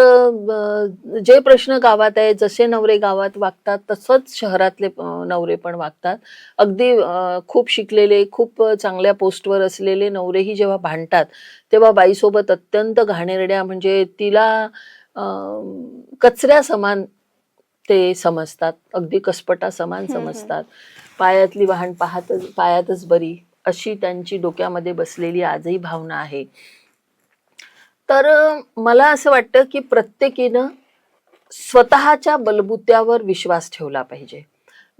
जे प्रश्न गावात आहे, जसे नवरे गावात वागतात तसंच शहरातले नवरे पण वागतात. अगदी खूप शिकलेले, खूप चांगल्या पोस्टवर असलेले नवरेही जेव्हा भांडतात तेव्हा बाईसोबत अत्यंत घाणेरड्या, म्हणजे तिला कचऱ्या समान ते समजतात, अगदी कसपटा समान समजतात. पायातली वाहन पायातच बरी अशी त्यांची डोक्यामध्ये बसलेली आजही भावना आहे. तर मला असं वाटतं की प्रत्येकीनं स्वतःच्या बलबुत्यावर विश्वास ठेवला पाहिजे.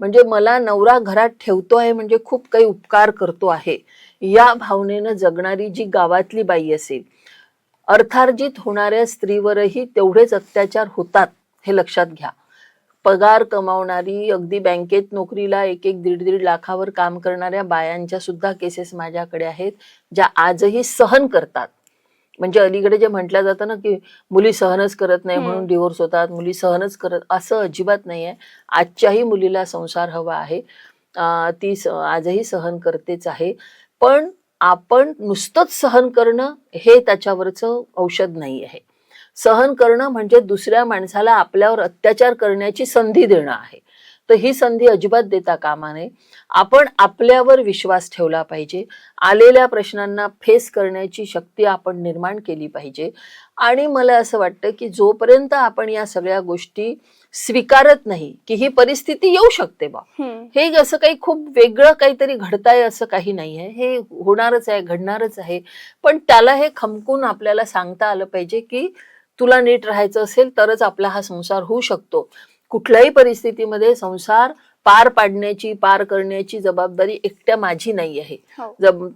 म्हणजे मला नवरा घरात ठेवतो आहे म्हणजे खूप काही उपकार करतो आहे, या भावनेनं जगणारी जी गावातली बाई असेल, अर्थार्जित होणाऱ्या स्त्रीवरही तेवढेच अत्याचार होतात हे लक्षात घ्या. पगार कमावणारी, अगदी बँकेत नोकरीला 1-1, 1.5-1.5 लाखावर काम करणाऱ्या बायांच्या सुद्धा केसेस माझ्याकडे आहेत, ज्या आजही सहन करतात. म्हणजे अलीकडे जे म्हटलं जातं ना, की मुली सहनच करत नाही म्हणून डिव्होर्स होतात, मुली सहनच करत, असं अजिबात नाहीये. आजच्याही मुलीला संसार हवा आहे. ती आजही सहन करतेच आहे. पण आपण नुसतंच सहन करणं हे त्याच्यावरचं औषध नाही आहे. सहन करणं म्हणजे दुसऱ्या माणसाला आपल्यावर अत्याचार करण्याची संधी देणं आहे. तर ही संधी अजिबात देता कामा नये. आपण आपल्यावर विश्वास ठेवला पाहिजे. आलेल्या प्रश्नांना फेस करण्याची शक्ती आपण निर्माण केली पाहिजे. आणि मला असं वाटतं की जोपर्यंत आपण या सगळ्या गोष्टी स्वीकारत नाही की ही परिस्थिती येऊ शकते बा, हे असं काही खूप वेगळं काहीतरी घडताय असं काही नाहीये, हे होणारच आहे, घडणारच आहे. पण त्याला हे खमकून आपल्याला सांगता आलं पाहिजे की तुला नीट राहायचं असेल तरच आपला हा संसार होऊ शकतो. कुठल्याही परिस्थितीमध्ये संसार पार पाडण्याची, पार करण्याची जबाबदारी एकट्या माझी नाही आहे.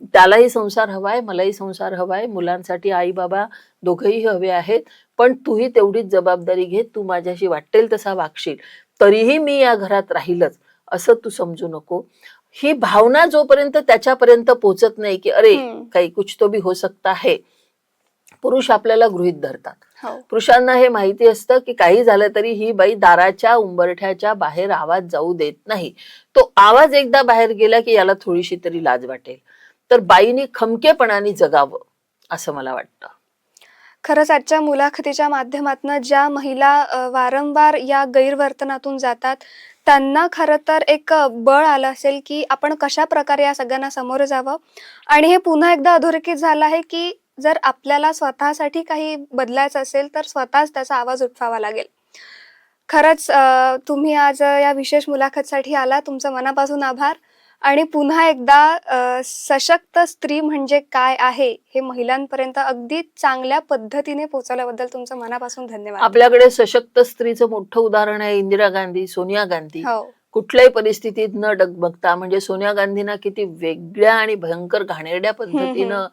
त्यालाही संसार हवाय, मलाही संसार हवाय, मुलांसाठी आई बाबा दोघंही हवे आहेत. पण तूही तेवढीच जबाबदारी घे. तू माझ्याशी वाटेल तसा वागशील तरीही मी या घरात राहीलच असं तू समजू नको. ही भावना जोपर्यंत त्याच्यापर्यंत पोहोचत नाही की अरे काही कुछ तो भी हो सकता है, पुरुष आपल्याला गृहीत धरतात. पुरुषांना हे माहिती असतं की काही झालं तरी ही बाई दाराच्या उंबरठ्याच्या बाहेर आवाज जाऊ देत नाही. तो आवाज एकदा बाहेर गेला की याला थोडीशी तरी लाज वाटेल. तर बाईनी खमकेपणाने जगावं असं मला वाटतं. खरंच आजच्या मुलाखतीच्या माध्यमातून ज्या महिला वारंवार या गैरवर्तनातून जातात त्यांना खरं तर एक बळ आलं असेल की आपण कशा प्रकारे या सगळ्यांना सामोरं जावं. आणि हे पुन्हा एकदा अधोरेखित झालं आहे की जर आपल्याला स्वतःसाठी काही बदलायचं असेल तर स्वतःच त्याचा आवाज उठवावा लागेल. खरंच तुम्ही आज या विशेष मुलाखतसाठी आला, तुमचं मनापासून आभार. आणि पुन्हा एकदा सशक्त स्त्री म्हणजे काय आहे हे महिलांपर्यंत अगदी चांगल्या पद्धतीने पोहोचवल्याबद्दल तुमचं मनापासून धन्यवाद. आपल्याकडे सशक्त स्त्रीचं मोठं उदाहरण आहे इंदिरा गांधी, सोनिया गांधी. कुठल्याही परिस्थितीत न डगमगता, म्हणजे सोनिया गांधींना किती वेगळ्या आणि भयंकर घाणेरड्या पद्धतीनं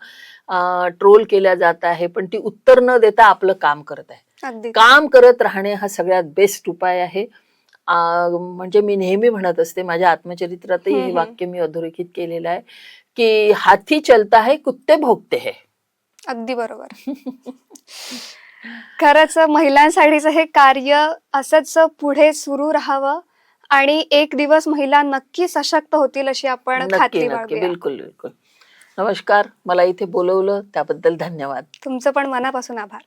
ट्रोल केल्या जात आहे, पण ती उत्तर न देता आपलं काम करत आहे. काम करत राहणे हा सगळ्यात बेस्ट उपाय आहे. म्हणजे मी नेहमी म्हणत असते, माझ्या आत्मचरित्रातही हे वाक्य मी अधोरेखित केलेलं आहे की हाथी चलता है कुत्ते भोगते है. अगदी बरोबर. खरंच महिलांसाठीचं हे कार्य असंच पुढे सुरू राहावं आणि एक दिवस महिला नक्की सशक्त होतील अशी आपण खात्री बाळगूया. बिलकुल बिलकुल. नमस्कार. मला इथे बोलवलं त्याबद्दल धन्यवाद. तुमचं पण मनापासून आभार.